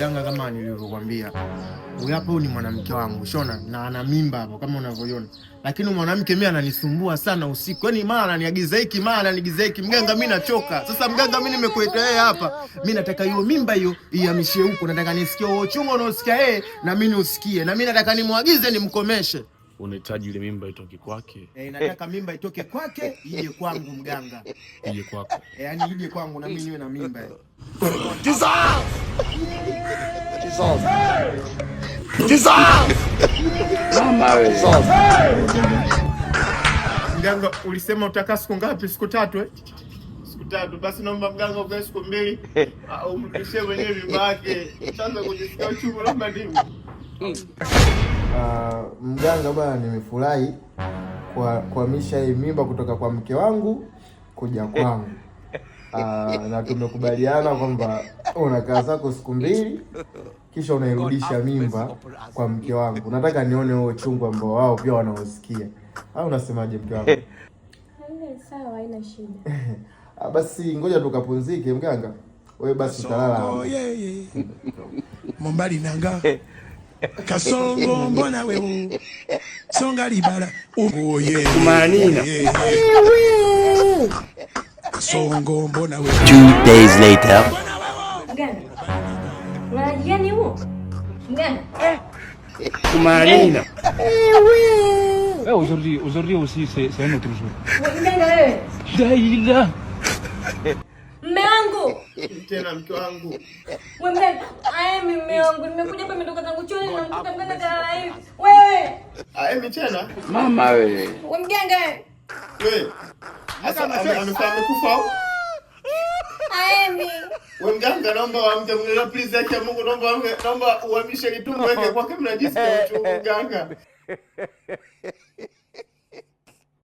Mganga, kama nilivyokuambia, huyu hapa ni mwanamke wangu, shona, na ana mimba hapo kama unavyoiona. Lakini mwanamke mimi ananisumbua sana usiku. Yaani mara ananiagiza hiki, mara ananiagiza hiki. Mganga, mimi nachoka. Sasa mganga, mimi nimekuita yeye hapa. Mimi nataka hiyo mimba hiyo ihamishie huko. Nataka nisikie huo uchungu unaosikia yeye na mimi usikie. Na mimi nataka nimwagize nimkomeshe. Unahitaji ile mimba itoke kwake? Nataka mimba itoke kwake ije kwangu mganga. Ije kwako. Yaani ije kwangu na mimi niwe na mimba. Jesus! Jesus! Jesus! Mama wewe. Mganga, ulisema utakaa siku ngapi? Siku 3 Siku 3. Basi naomba mganga ukae siku 2. Au mrudishie mwenyewe mimba yake. Sasa kujisikia uchungu naomba ndivyo. Mganga bwana, nimefurahi kuhamisha hii mimba kutoka kwa mke wangu kuja kwangu. Na tumekubaliana kwamba unakaa zako siku 2 kisha unairudisha mimba kwa mke wangu. Nataka nione huo uchungu ambao wao pia wanaosikia. Au unasemaje mke wangu? Sawa, haina shida. Basi ngoja tukapumzike mganga. Wewe basi utalala hapo. Mombali nanga. Kasongo mbona wewe? Songa libala. Kumanina. Kasongo mbona wewe? 2 days later. Mganga. Unajani huo? Mganga. Kumanina. Aujourd'hui aussi c'est un autre jour. Mganga wewe. Daila. Mume wangu. Tena mke wangu. Wewe mganga, mume wangu, nimekuja hapa nimetoka zangu chuoni na mtoka mganga kalala hivi. Wewe. Emi tena? Mama wewe. Wewe mganga wewe. Wewe. Sasa amekufa au? Aemi. Wewe mganga, naomba uamke mganga, please yake Mungu, naomba uhamishe kitumbo yake kwake, mnajisikia uchungu mganga.